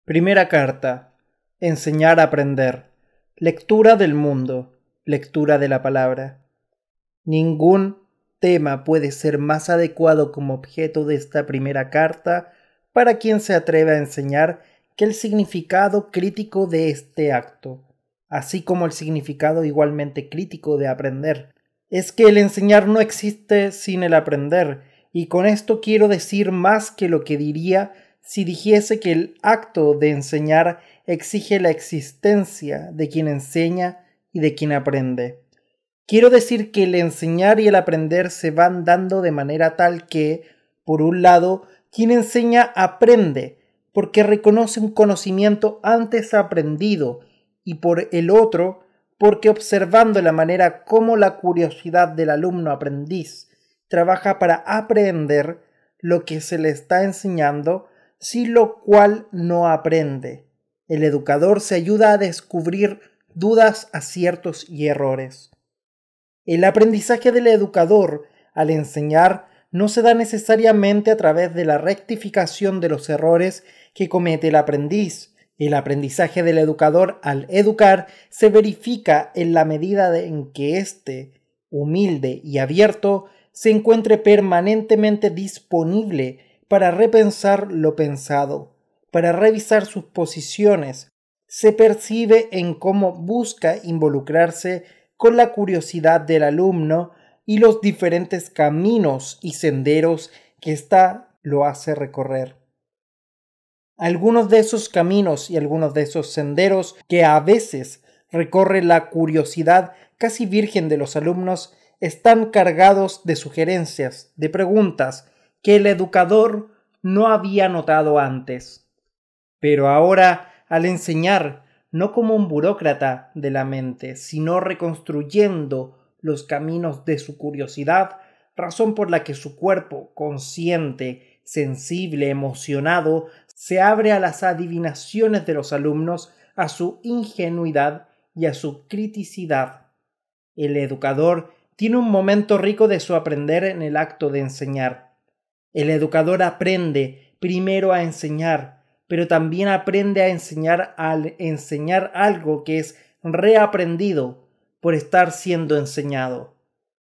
Primera carta. Enseñar a aprender. Lectura del mundo. Lectura de la palabra. Ningún tema puede ser más adecuado como objeto de esta primera carta para quien se atreve a enseñar que el significado crítico de este acto, así como el significado igualmente crítico de aprender. Es que el enseñar no existe sin el aprender, y con esto quiero decir más que lo que diría si dijese que el acto de enseñar exige la existencia de quien enseña y de quien aprende. Quiero decir que el enseñar y el aprender se van dando de manera tal que, por un lado, quien enseña aprende, porque reconoce un conocimiento antes aprendido, y por el otro, porque observando la manera como la curiosidad del alumno aprendiz trabaja para aprender lo que se le está enseñando, sin lo cual no aprende. El educador se ayuda a descubrir dudas, aciertos y errores. El aprendizaje del educador al enseñar no se da necesariamente a través de la rectificación de los errores que comete el aprendiz. El aprendizaje del educador al educar se verifica en la medida en que éste, humilde y abierto, se encuentre permanentemente disponible para repensar lo pensado, para revisar sus posiciones. Se percibe en cómo busca involucrarse con la curiosidad del alumno y los diferentes caminos y senderos que ésta lo hace recorrer. Algunos de esos caminos y algunos de esos senderos que a veces recorre la curiosidad casi virgen de los alumnos están cargados de sugerencias, de preguntas que el educador no había notado antes. Pero ahora, al enseñar, no como un burócrata de la mente, sino reconstruyendo los caminos de su curiosidad, razón por la que su cuerpo, consciente, sensible, emocionado, se abre a las adivinaciones de los alumnos, a su ingenuidad y a su criticidad. El educador tiene un momento rico de su aprender en el acto de enseñar. El educador aprende primero a enseñar, pero también aprende a enseñar al enseñar algo que es reaprendido por estar siendo enseñado.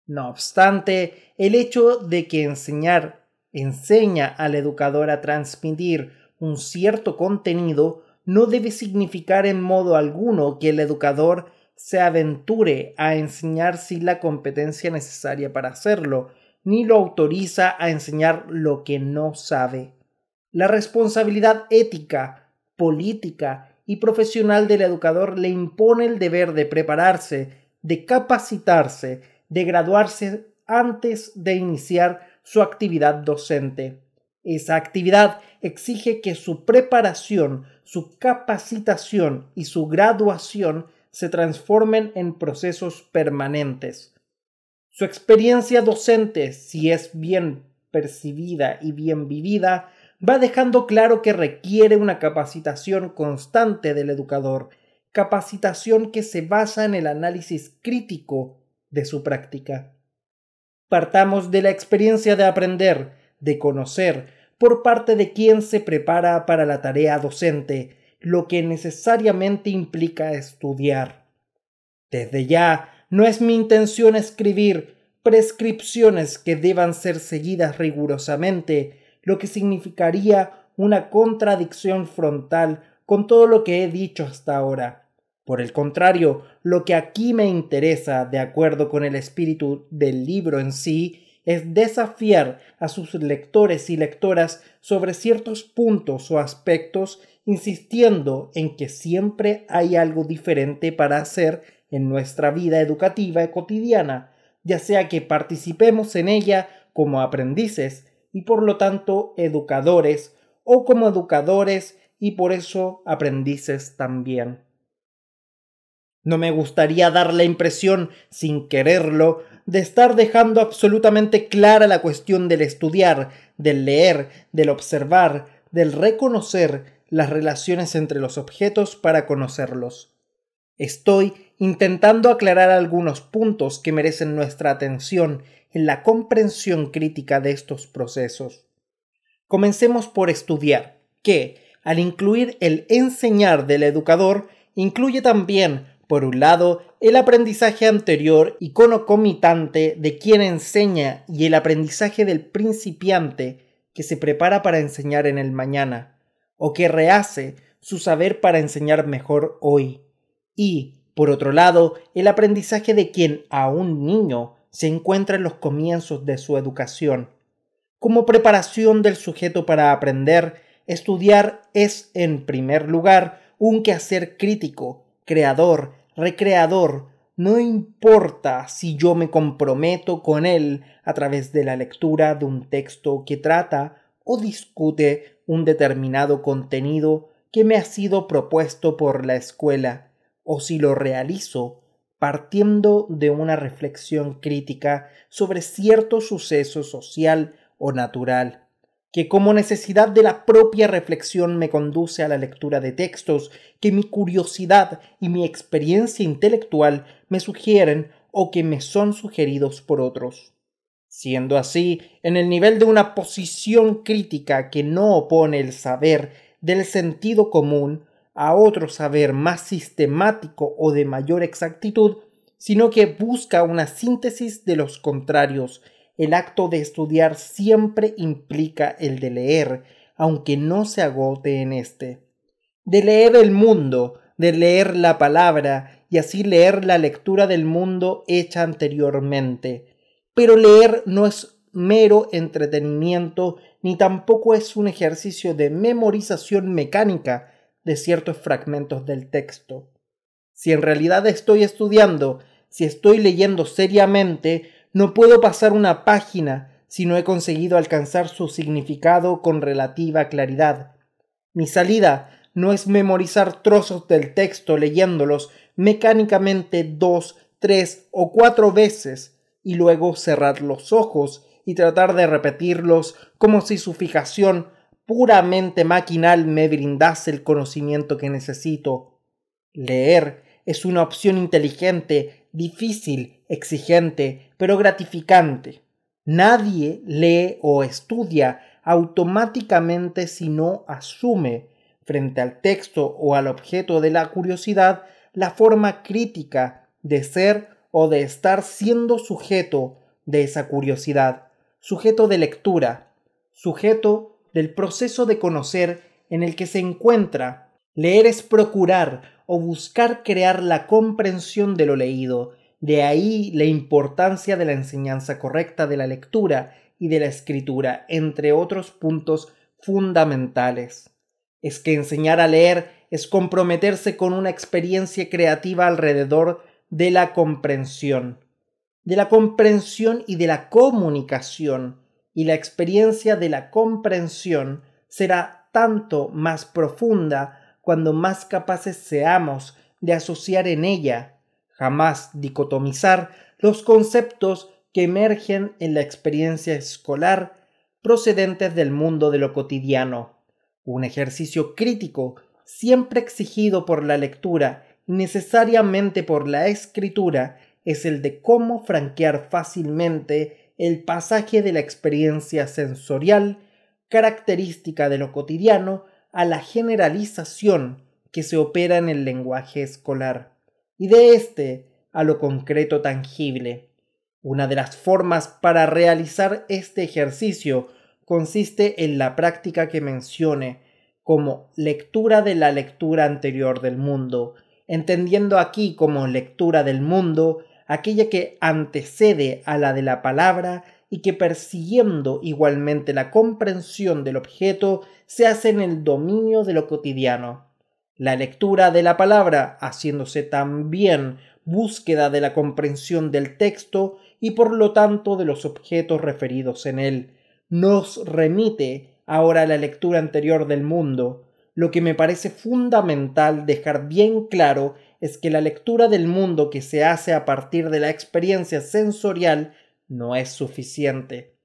No obstante, el hecho de que enseñar enseña al educador a transmitir un cierto contenido no debe significar en modo alguno que el educador se aventure a enseñar sin la competencia necesaria para hacerlo, ni lo autoriza a enseñar lo que no sabe. La responsabilidad ética, política y profesional del educador le impone el deber de prepararse, de capacitarse, de graduarse antes de iniciar su actividad docente. Esa actividad exige que su preparación, su capacitación y su graduación se transformen en procesos permanentes. Su experiencia docente, si es bien percibida y bien vivida, va dejando claro que requiere una capacitación constante del educador, capacitación que se basa en el análisis crítico de su práctica. Partamos de la experiencia de aprender, de conocer, por parte de quien se prepara para la tarea docente, lo que necesariamente implica estudiar. Desde ya, no es mi intención escribir prescripciones que deban ser seguidas rigurosamente, lo que significaría una contradicción frontal con todo lo que he dicho hasta ahora. Por el contrario, lo que aquí me interesa, de acuerdo con el espíritu del libro en sí, es desafiar a sus lectores y lectoras sobre ciertos puntos o aspectos, insistiendo en que siempre hay algo diferente para hacer en nuestra vida educativa cotidiana, ya sea que participemos en ella como aprendices y por lo tanto educadores, o como educadores y por eso aprendices también. No me gustaría dar la impresión, sin quererlo, de estar dejando absolutamente clara la cuestión del estudiar, del leer, del observar, del reconocer las relaciones entre los objetos para conocerlos. Estoy intentando aclarar algunos puntos que merecen nuestra atención en la comprensión crítica de estos procesos. Comencemos por estudiar, que, al incluir el enseñar del educador, incluye también, por un lado, el aprendizaje anterior y concomitante de quien enseña y el aprendizaje del principiante que se prepara para enseñar en el mañana, o que rehace su saber para enseñar mejor hoy. Y, por otro lado, el aprendizaje de quien, aún niño, se encuentra en los comienzos de su educación. Como preparación del sujeto para aprender, estudiar es, en primer lugar, un quehacer crítico, creador, recreador. No importa si yo me comprometo con él a través de la lectura de un texto que trata o discute un determinado contenido que me ha sido propuesto por la escuela, o si lo realizo partiendo de una reflexión crítica sobre cierto suceso social o natural, que como necesidad de la propia reflexión me conduce a la lectura de textos que mi curiosidad y mi experiencia intelectual me sugieren o que me son sugeridos por otros. Siendo así, en el nivel de una posición crítica que no opone el saber del sentido común a otro saber más sistemático o de mayor exactitud, sino que busca una síntesis de los contrarios. El acto de estudiar siempre implica el de leer, aunque no se agote en éste. De leer el mundo, de leer la palabra, y así leer la lectura del mundo hecha anteriormente. Pero leer no es mero entretenimiento, ni tampoco es un ejercicio de memorización mecánica de ciertos fragmentos del texto. Si en realidad estoy estudiando, si estoy leyendo seriamente, no puedo pasar una página si no he conseguido alcanzar su significado con relativa claridad. Mi salida no es memorizar trozos del texto leyéndolos mecánicamente 2, 3 o 4 veces y luego cerrar los ojos y tratar de repetirlos como si su fijación puramente maquinal me brindase el conocimiento que necesito. Leer es una opción inteligente, difícil, exigente, pero gratificante. Nadie lee o estudia automáticamente si no asume, frente al texto o al objeto de la curiosidad, la forma crítica de ser o de estar siendo sujeto de esa curiosidad, sujeto de lectura, sujeto del proceso de conocer en el que se encuentra. Leer es procurar o buscar crear la comprensión de lo leído. De ahí la importancia de la enseñanza correcta de la lectura y de la escritura, entre otros puntos fundamentales. Es que enseñar a leer es comprometerse con una experiencia creativa alrededor de la comprensión y de la comunicación, y la experiencia de la comprensión será tanto más profunda cuando más capaces seamos de asociar en ella, jamás dicotomizar, los conceptos que emergen en la experiencia escolar procedentes del mundo de lo cotidiano. Un ejercicio crítico, siempre exigido por la lectura y necesariamente por la escritura, es el de cómo franquear fácilmente el pasaje de la experiencia sensorial, característica de lo cotidiano, a la generalización que se opera en el lenguaje escolar, y de éste a lo concreto tangible. Una de las formas para realizar este ejercicio consiste en la práctica que mencione como lectura de la lectura anterior del mundo, entendiendo aquí como lectura del mundo aquella que antecede a la de la palabra y que persiguiendo igualmente la comprensión del objeto se hace en el dominio de lo cotidiano. La lectura de la palabra haciéndose también búsqueda de la comprensión del texto y por lo tanto de los objetos referidos en él. Nos remite ahora a la lectura anterior del mundo. Lo que me parece fundamental dejar bien claro es que la lectura del mundo que se hace a partir de la experiencia sensorial no es suficiente.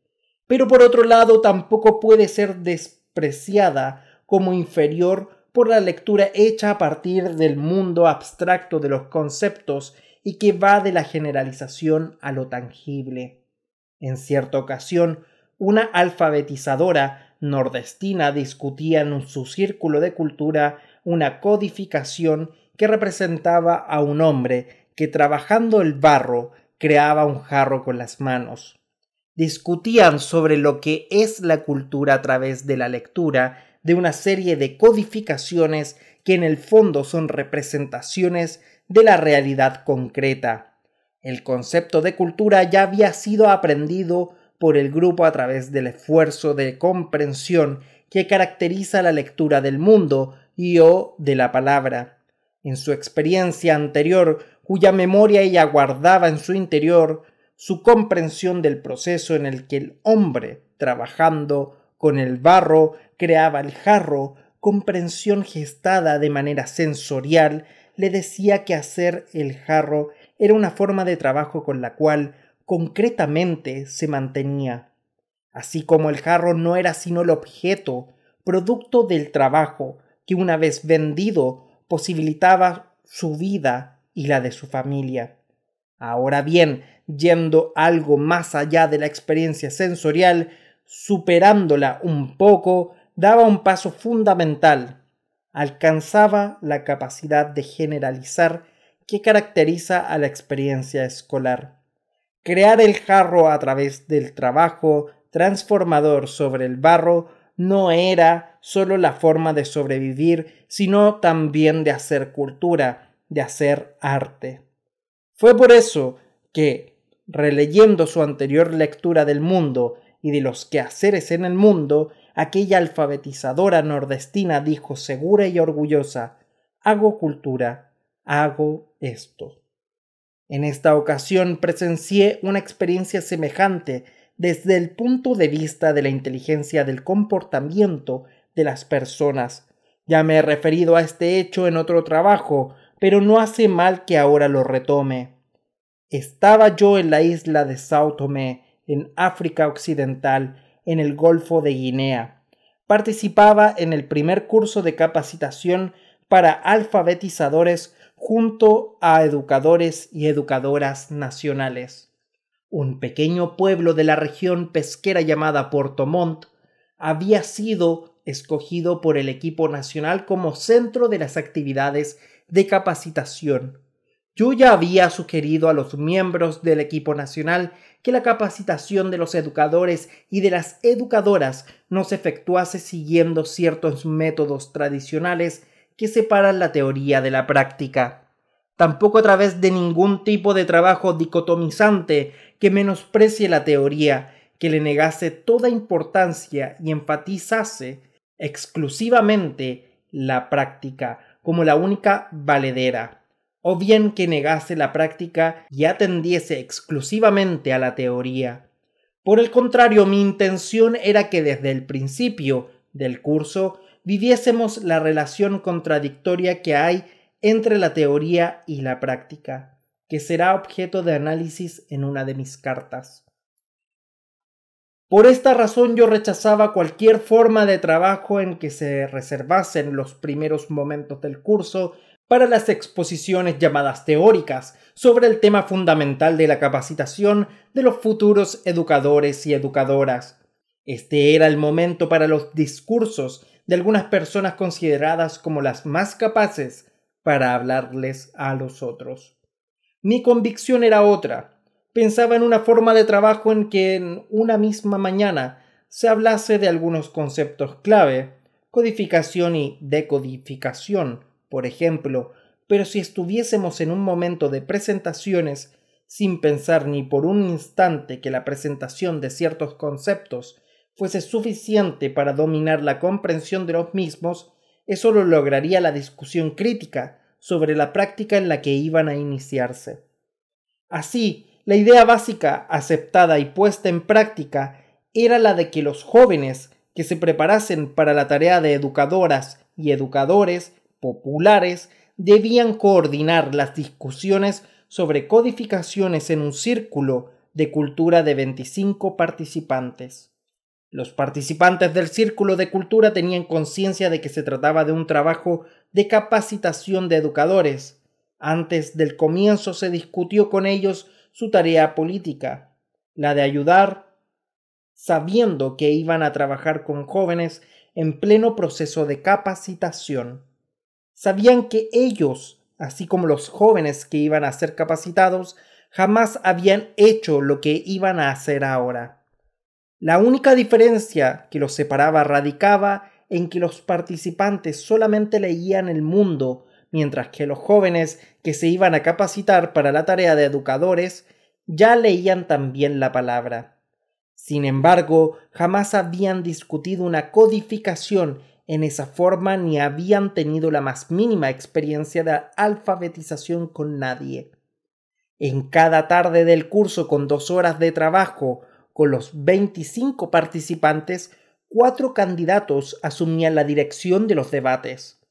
Pero por otro lado tampoco puede ser despreciada como inferior por la lectura hecha a partir del mundo abstracto de los conceptos y que va de la generalización a lo tangible. En cierta ocasión, una alfabetizadora nordestina discutía en su círculo de cultura una codificación que representaba a un hombre que trabajando el barro creaba un jarro con las manos. Discutían sobre lo que es la cultura a través de la lectura de una serie de codificaciones que en el fondo son representaciones de la realidad concreta. El concepto de cultura ya había sido aprendido por el grupo a través del esfuerzo de comprensión que caracteriza la lectura del mundo y o de la palabra. En su experiencia anterior, cuya memoria ella guardaba en su interior, su comprensión del proceso en el que el hombre, trabajando con el barro, creaba el jarro, comprensión gestada de manera sensorial, le decía que hacer el jarro era una forma de trabajo con la cual concretamente se mantenía. Así como el jarro no era sino el objeto, producto del trabajo, que una vez vendido posibilitaba su vida y la de su familia. Ahora bien, yendo algo más allá de la experiencia sensorial, superándola un poco, daba un paso fundamental. Alcanzaba la capacidad de generalizar que caracteriza a la experiencia escolar. Crear el jarro a través del trabajo transformador sobre el barro no era sólo la forma de sobrevivir, sino también de hacer cultura, de hacer arte. Fue por eso que, releyendo su anterior lectura del mundo y de los quehaceres en el mundo, aquella alfabetizadora nordestina dijo segura y orgullosa: «Hago cultura, hago esto». En esta ocasión presencié una experiencia semejante desde el punto de vista de la inteligencia del comportamiento de las personas. Ya me he referido a este hecho en otro trabajo, pero no hace mal que ahora lo retome. Estaba yo en la isla de Sao Tomé, en África Occidental, en el Golfo de Guinea. Participaba en el primer curso de capacitación para alfabetizadores junto a educadores y educadoras nacionales. Un pequeño pueblo de la región pesquera llamada Puerto Montt había sido escogido por el equipo nacional como centro de las actividades de capacitación. Yo ya había sugerido a los miembros del equipo nacional que la capacitación de los educadores y de las educadoras no se efectuase siguiendo ciertos métodos tradicionales que separan la teoría de la práctica. Tampoco a través de ningún tipo de trabajo dicotomizante que menosprecie la teoría, que le negase toda importancia y enfatizase exclusivamente la práctica como la única valedera, o bien que negase la práctica y atendiese exclusivamente a la teoría. Por el contrario, mi intención era que desde el principio del curso viviésemos la relación contradictoria que hay entre la teoría y la práctica, que será objeto de análisis en una de mis cartas. Por esta razón yo rechazaba cualquier forma de trabajo en que se reservasen los primeros momentos del curso para las exposiciones llamadas teóricas sobre el tema fundamental de la capacitación de los futuros educadores y educadoras. Este era el momento para los discursos de algunas personas consideradas como las más capaces para hablarles a los otros. Mi convicción era otra. Pensaba en una forma de trabajo en que en una misma mañana se hablase de algunos conceptos clave, codificación y decodificación, por ejemplo, pero si estuviésemos en un momento de presentaciones, sin pensar ni por un instante que la presentación de ciertos conceptos fuese suficiente para dominar la comprensión de los mismos, eso lo lograría la discusión crítica sobre la práctica en la que iban a iniciarse. Así, la idea básica aceptada y puesta en práctica era la de que los jóvenes que se preparasen para la tarea de educadoras y educadores populares debían coordinar las discusiones sobre codificaciones en un círculo de cultura de 25 participantes. Los participantes del círculo de cultura tenían conciencia de que se trataba de un trabajo de capacitación de educadores. Antes del comienzo se discutió con ellos su tarea política, la de ayudar sabiendo que iban a trabajar con jóvenes en pleno proceso de capacitación. Sabían que ellos, así como los jóvenes que iban a ser capacitados, jamás habían hecho lo que iban a hacer ahora. La única diferencia que los separaba radicaba en que los participantes solamente leían el mundo, mientras que los jóvenes que se iban a capacitar para la tarea de educadores ya leían también la palabra. Sin embargo, jamás habían discutido una codificación en esa forma ni habían tenido la más mínima experiencia de alfabetización con nadie. En cada tarde del curso, con 2 horas de trabajo con los 25 participantes, 4 candidatos asumían la dirección de los debates.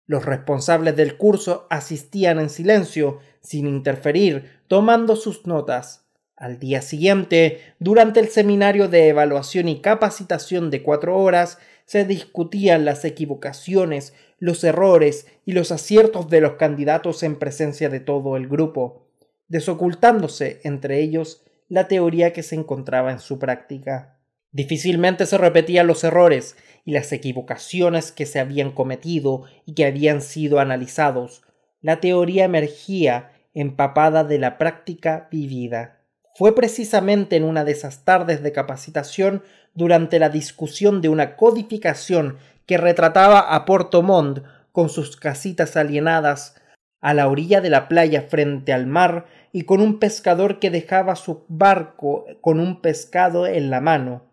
Los responsables del curso asistían en silencio, sin interferir, tomando sus notas. Al día siguiente, durante el seminario de evaluación y capacitación de 4 horas, se discutían las equivocaciones, los errores y los aciertos de los candidatos en presencia de todo el grupo, desocultándose entre ellos la teoría que se encontraba en su práctica. Difícilmente se repetían los errores y las equivocaciones que se habían cometido y que habían sido analizados. La teoría emergía empapada de la práctica vivida. Fue precisamente en una de esas tardes de capacitación, durante la discusión de una codificación que retrataba a Porto Montt con sus casitas alienadas a la orilla de la playa frente al mar y con un pescador que dejaba su barco con un pescado en la mano,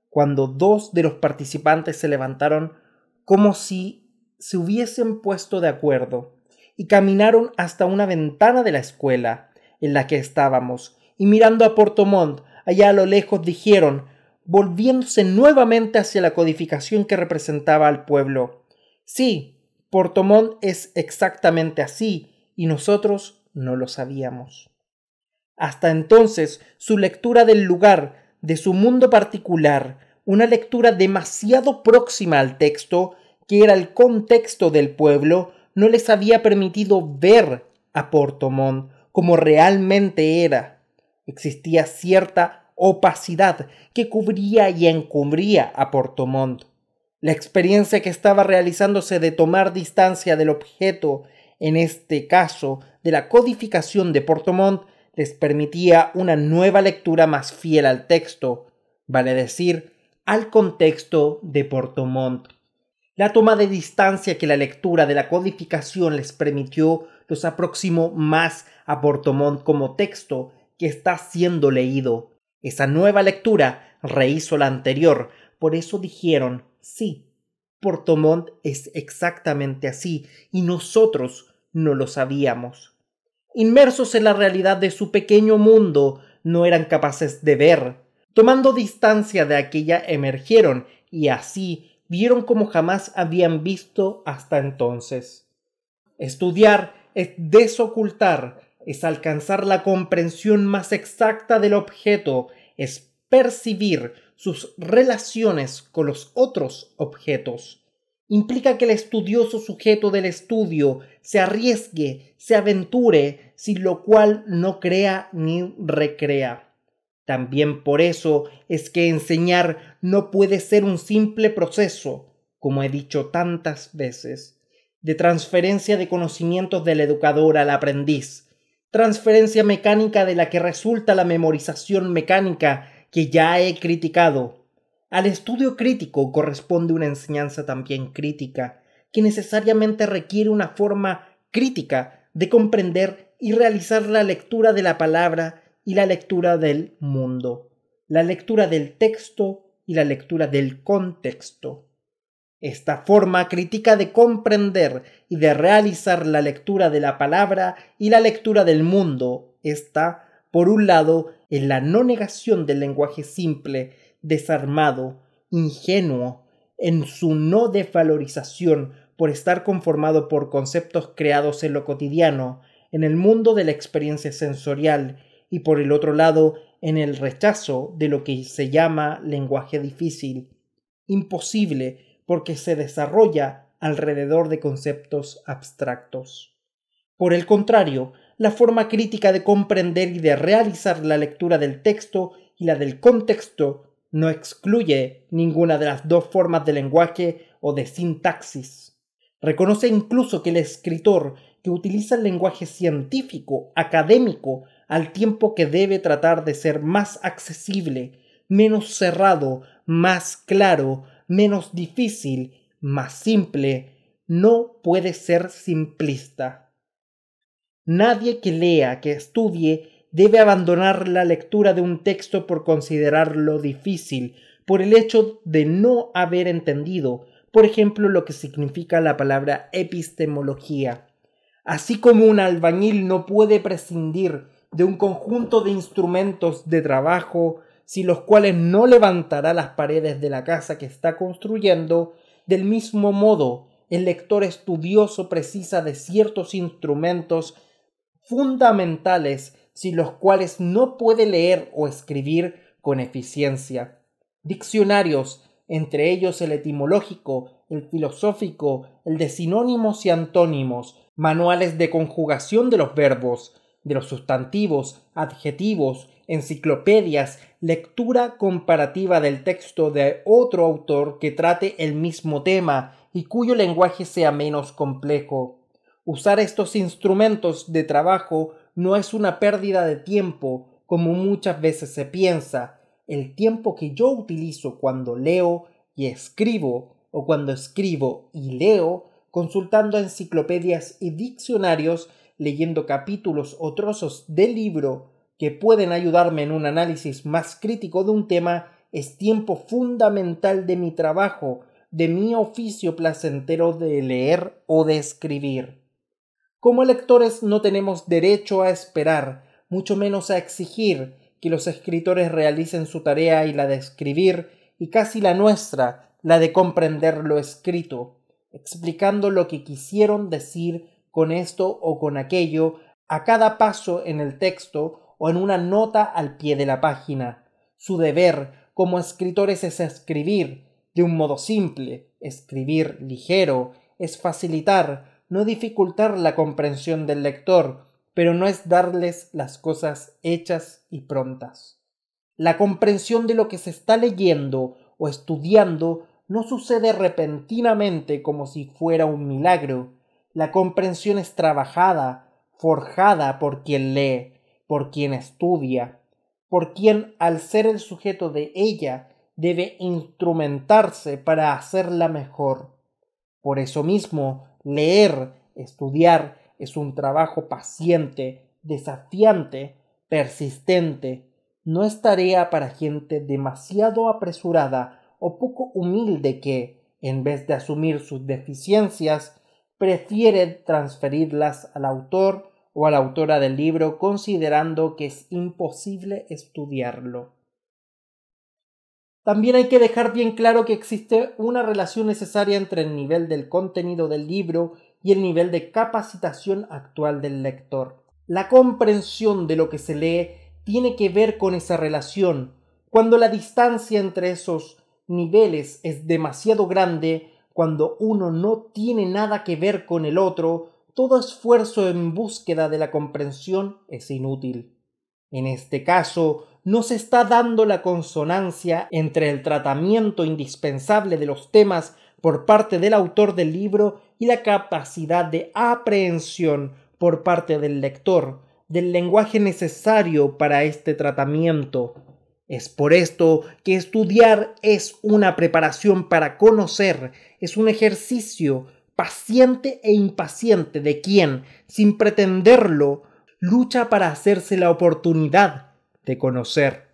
cuando 2 de los participantes se levantaron como si se hubiesen puesto de acuerdo y caminaron hasta una ventana de la escuela en la que estábamos y mirando a Porto Montt allá a lo lejos dijeron, volviéndose nuevamente hacia la codificación que representaba al pueblo: sí, Porto Montt es exactamente así y nosotros no lo sabíamos. Hasta entonces su lectura del lugar, de su mundo particular, una lectura demasiado próxima al texto, que era el contexto del pueblo, no les había permitido ver a Porto Montt como realmente era. Existía cierta opacidad que cubría y encubría a Porto Montt. La experiencia que estaba realizándose de tomar distancia del objeto, en este caso de la codificación de Porto Montt, les permitía una nueva lectura más fiel al texto, vale decir, al contexto de Porto Montt. La toma de distancia que la lectura de la codificación les permitió los aproximó más a Porto Montt como texto que está siendo leído. Esa nueva lectura rehizo la anterior, por eso dijeron, sí, Porto Montt es exactamente así, y nosotros no lo sabíamos. Inmersos en la realidad de su pequeño mundo, no eran capaces de ver. Tomando distancia de aquella emergieron, y así vieron como jamás habían visto hasta entonces. Estudiar es desocultar, es alcanzar la comprensión más exacta del objeto, es percibir sus relaciones con los otros objetos. Implica que el estudioso sujeto del estudio se arriesgue, se aventure, sin lo cual no crea ni recrea. También por eso es que enseñar no puede ser un simple proceso, como he dicho tantas veces, de transferencia de conocimientos del educador al aprendiz, transferencia mecánica de la que resulta la memorización mecánica que ya he criticado. Al estudio crítico corresponde una enseñanza también crítica, que necesariamente requiere una forma crítica de comprender y realizar la lectura de la palabra y la lectura del mundo, la lectura del texto y la lectura del contexto. Esta forma crítica de comprender y de realizar la lectura de la palabra y la lectura del mundo está, por un lado, en la no negación del lenguaje simple, desarmado, ingenuo, en su no desvalorización por estar conformado por conceptos creados en lo cotidiano, en el mundo de la experiencia sensorial, y por el otro lado, en el rechazo de lo que se llama lenguaje difícil, imposible, porque se desarrolla alrededor de conceptos abstractos. Por el contrario, la forma crítica de comprender y de realizar la lectura del texto y la del contexto No excluye ninguna de las dos formas de lenguaje o de sintaxis. Reconoce incluso que el escritor que utiliza el lenguaje científico, académico, al tiempo que debe tratar de ser más accesible, menos cerrado, más claro, menos difícil, más simple, no puede ser simplista. Nadie que lea, que estudie, debe abandonar la lectura de un texto por considerarlo difícil, por el hecho de no haber entendido, por ejemplo, lo que significa la palabra epistemología. Así como un albañil no puede prescindir de un conjunto de instrumentos de trabajo sin los cuales no levantará las paredes de la casa que está construyendo, del mismo modo, el lector estudioso precisa de ciertos instrumentos fundamentales sin los cuales no puede leer o escribir con eficiencia. Diccionarios, entre ellos el etimológico, el filosófico, el de sinónimos y antónimos, manuales de conjugación de los verbos, de los sustantivos, adjetivos, enciclopedias, lectura comparativa del texto de otro autor que trate el mismo tema y cuyo lenguaje sea menos complejo. Usar estos instrumentos de trabajo no es una pérdida de tiempo, como muchas veces se piensa. El tiempo que yo utilizo cuando leo y escribo, o cuando escribo y leo, consultando enciclopedias y diccionarios, leyendo capítulos o trozos de libro que pueden ayudarme en un análisis más crítico de un tema, es tiempo fundamental de mi trabajo, de mi oficio placentero de leer o de escribir. Como lectores no tenemos derecho a esperar, mucho menos a exigir, que los escritores realicen su tarea y la de escribir, y casi la nuestra, la de comprender lo escrito, explicando lo que quisieron decir con esto o con aquello, a cada paso en el texto o en una nota al pie de la página. Su deber como escritores es escribir de un modo simple, escribir ligero, es facilitar, no dificultar la comprensión del lector, pero no es darles las cosas hechas y prontas. La comprensión de lo que se está leyendo o estudiando no sucede repentinamente como si fuera un milagro. La comprensión es trabajada, forjada por quien lee, por quien estudia, por quien, al ser el sujeto de ella, debe instrumentarse para hacerla mejor. Por eso mismo, leer, estudiar, es un trabajo paciente, desafiante, persistente. No es tarea para gente demasiado apresurada o poco humilde que, en vez de asumir sus deficiencias, prefiere transferirlas al autor o a la autora del libro considerando que es imposible estudiarlo. También hay que dejar bien claro que existe una relación necesaria entre el nivel del contenido del libro y el nivel de capacitación actual del lector. La comprensión de lo que se lee tiene que ver con esa relación. Cuando la distancia entre esos niveles es demasiado grande, cuando uno no tiene nada que ver con el otro, todo esfuerzo en búsqueda de la comprensión es inútil. En este caso, no se está dando la consonancia entre el tratamiento indispensable de los temas por parte del autor del libro y la capacidad de aprehensión por parte del lector del lenguaje necesario para este tratamiento. Es por esto que estudiar es una preparación para conocer, es un ejercicio paciente e impaciente de quien, sin pretenderlo, lucha para hacerse la oportunidad de conocer.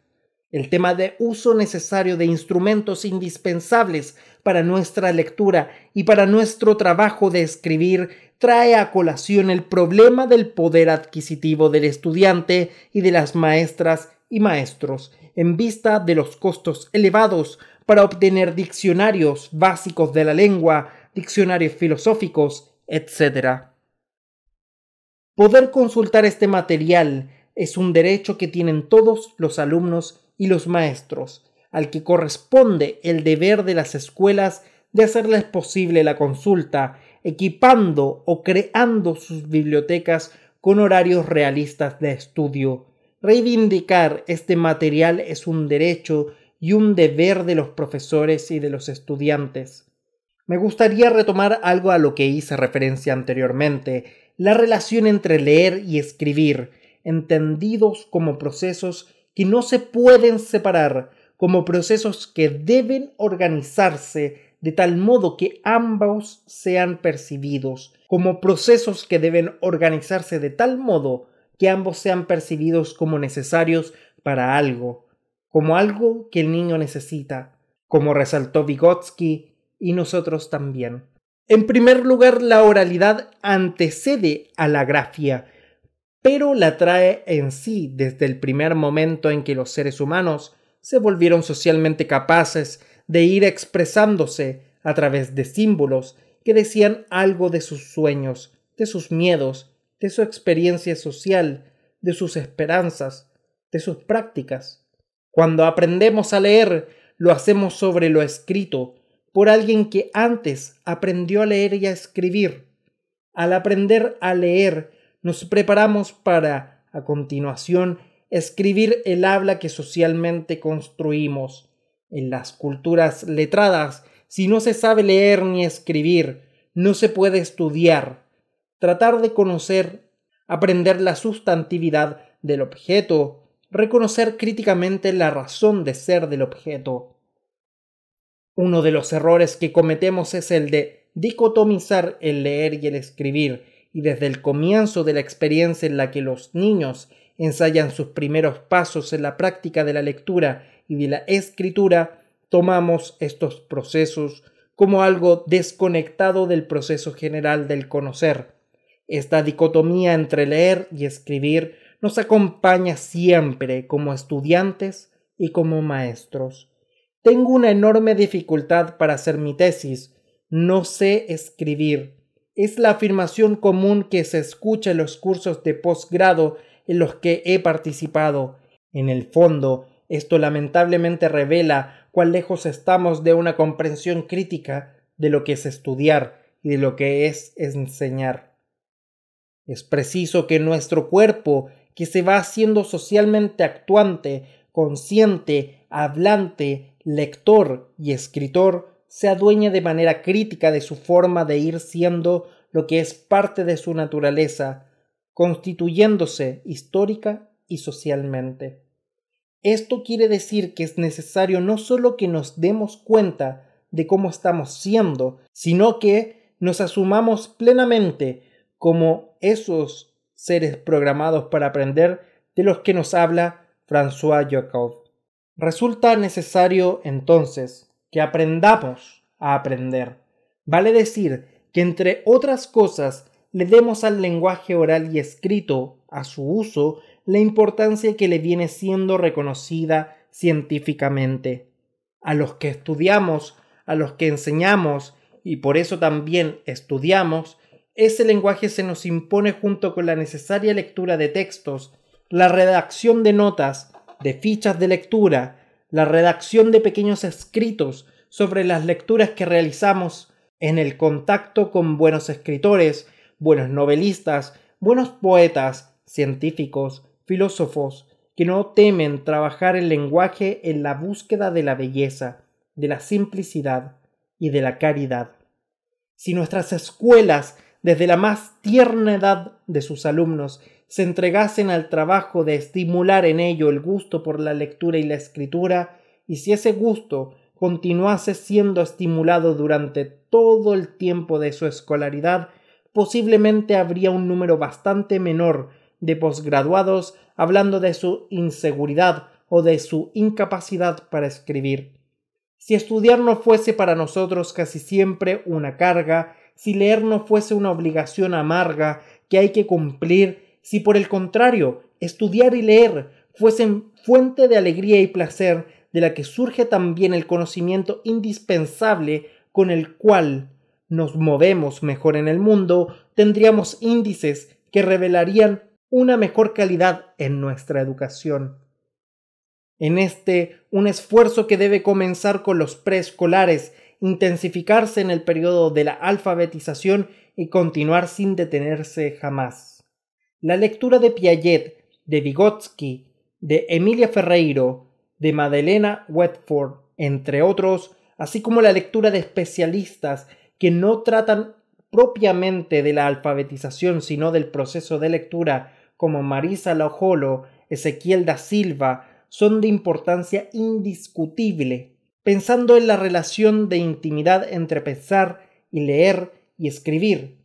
El tema de uso necesario de instrumentos indispensables para nuestra lectura y para nuestro trabajo de escribir trae a colación el problema del poder adquisitivo del estudiante y de las maestras y maestros, en vista de los costos elevados para obtener diccionarios básicos de la lengua, diccionarios filosóficos, etc. Poder consultar este material es un derecho que tienen todos los alumnos y los maestros, al que corresponde el deber de las escuelas de hacerles posible la consulta, equipando o creando sus bibliotecas con horarios realistas de estudio. Reivindicar este material es un derecho y un deber de los profesores y de los estudiantes. Me gustaría retomar algo a lo que hice referencia anteriormente, la relación entre leer y escribir, entendidos como procesos que no se pueden separar, como procesos que deben organizarse de tal modo que ambos sean percibidos, como procesos que deben organizarse de tal modo que ambos sean percibidos como necesarios para algo, como algo que el niño necesita, como resaltó Vygotsky y nosotros también. En primer lugar, la oralidad antecede a la grafía, pero la trae en sí desde el primer momento en que los seres humanos se volvieron socialmente capaces de ir expresándose a través de símbolos que decían algo de sus sueños, de sus miedos, de su experiencia social, de sus esperanzas, de sus prácticas. Cuando aprendemos a leer, lo hacemos sobre lo escrito, por alguien que antes aprendió a leer y a escribir. Al aprender a leer, nos preparamos para, a continuación, escribir el habla que socialmente construimos. En las culturas letradas, si no se sabe leer ni escribir, no se puede estudiar. Tratar de conocer, aprender la sustantividad del objeto, reconocer críticamente la razón de ser del objeto. Uno de los errores que cometemos es el de dicotomizar el leer y el escribir, y desde el comienzo de la experiencia en la que los niños ensayan sus primeros pasos en la práctica de la lectura y de la escritura, tomamos estos procesos como algo desconectado del proceso general del conocer. Esta dicotomía entre leer y escribir nos acompaña siempre como estudiantes y como maestros. Tengo una enorme dificultad para hacer mi tesis. No sé escribir. Es la afirmación común que se escucha en los cursos de posgrado en los que he participado. En el fondo, esto lamentablemente revela cuán lejos estamos de una comprensión crítica de lo que es estudiar y de lo que es enseñar. Es preciso que nuestro cuerpo, que se va haciendo socialmente actuante, consciente, hablante, lector y escritor, se adueñe de manera crítica de su forma de ir siendo lo que es parte de su naturaleza, constituyéndose histórica y socialmente. Esto quiere decir que es necesario no solo que nos demos cuenta de cómo estamos siendo, sino que nos asumamos plenamente como esos seres programados para aprender de los que nos habla François Jacob. Resulta necesario, entonces, que aprendamos a aprender. Vale decir que, entre otras cosas, le demos al lenguaje oral y escrito, a su uso, la importancia que le viene siendo reconocida científicamente. A los que estudiamos, a los que enseñamos, y por eso también estudiamos, ese lenguaje se nos impone junto con la necesaria lectura de textos, la redacción de notas, de fichas de lectura, la redacción de pequeños escritos sobre las lecturas que realizamos en el contacto con buenos escritores, buenos novelistas, buenos poetas, científicos, filósofos, que no temen trabajar el lenguaje en la búsqueda de la belleza, de la simplicidad y de la caridad. Si nuestras escuelas, desde la más tierna edad de sus alumnos, se entregasen al trabajo de estimular en ello el gusto por la lectura y la escritura, y si ese gusto continuase siendo estimulado durante todo el tiempo de su escolaridad, posiblemente habría un número bastante menor de posgraduados hablando de su inseguridad o de su incapacidad para escribir. Si estudiar no fuese para nosotros casi siempre una carga, si leer no fuese una obligación amarga que hay que cumplir, si por el contrario estudiar y leer fuesen fuente de alegría y placer, de la que surge también el conocimiento indispensable con el cual nos movemos mejor en el mundo, tendríamos índices que revelarían una mejor calidad en nuestra educación. En un esfuerzo que debe comenzar con los preescolares, intensificarse en el periodo de la alfabetización y continuar sin detenerse jamás. La lectura de Piaget, de Vygotsky, de Emilia Ferreiro, de Madeleine Whitford, entre otros, así como la lectura de especialistas que no tratan propiamente de la alfabetización sino del proceso de lectura, como Marisa Lojolo, Ezequiel da Silva, son de importancia indiscutible, pensando en la relación de intimidad entre pensar y leer y escribir,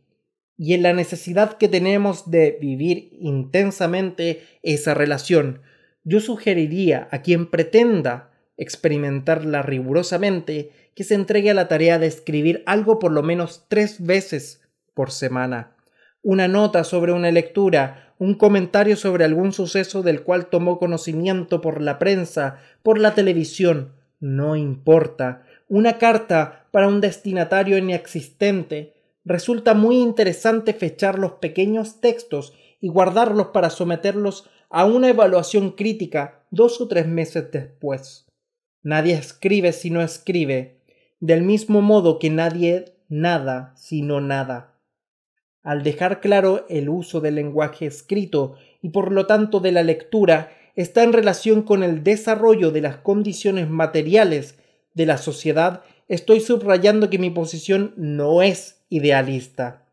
y en la necesidad que tenemos de vivir intensamente esa relación. Yo sugeriría a quien pretenda experimentarla rigurosamente que se entregue a la tarea de escribir algo por lo menos 3 veces por semana. Una nota sobre una lectura, un comentario sobre algún suceso del cual tomó conocimiento por la prensa, por la televisión, no importa. Una carta para un destinatario inexistente. Resulta muy interesante fechar los pequeños textos y guardarlos para someterlos a una evaluación crítica 2 o 3 meses después. Nadie escribe si no escribe, del mismo modo que nadie nada si no nada. Al dejar claro el uso del lenguaje escrito y por lo tanto de la lectura, está en relación con el desarrollo de las condiciones materiales de la sociedad, estoy subrayando que mi posición no es idealista.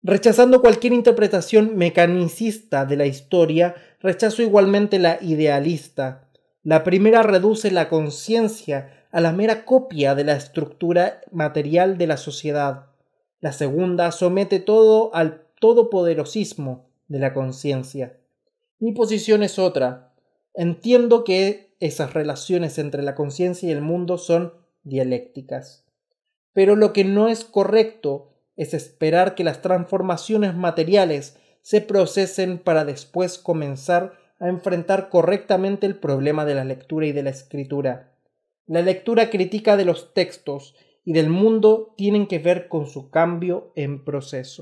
Rechazando cualquier interpretación mecanicista de la historia, rechazo igualmente la idealista. La primera reduce la conciencia a la mera copia de la estructura material de la sociedad. La segunda somete todo al todopoderosismo de la conciencia. Mi posición es otra. Entiendo que esas relaciones entre la conciencia y el mundo son dialécticas. Pero lo que no es correcto es esperar que las transformaciones materiales se procesen para después comenzar a enfrentar correctamente el problema de la lectura y de la escritura. La lectura crítica de los textos y del mundo tienen que ver con su cambio en proceso.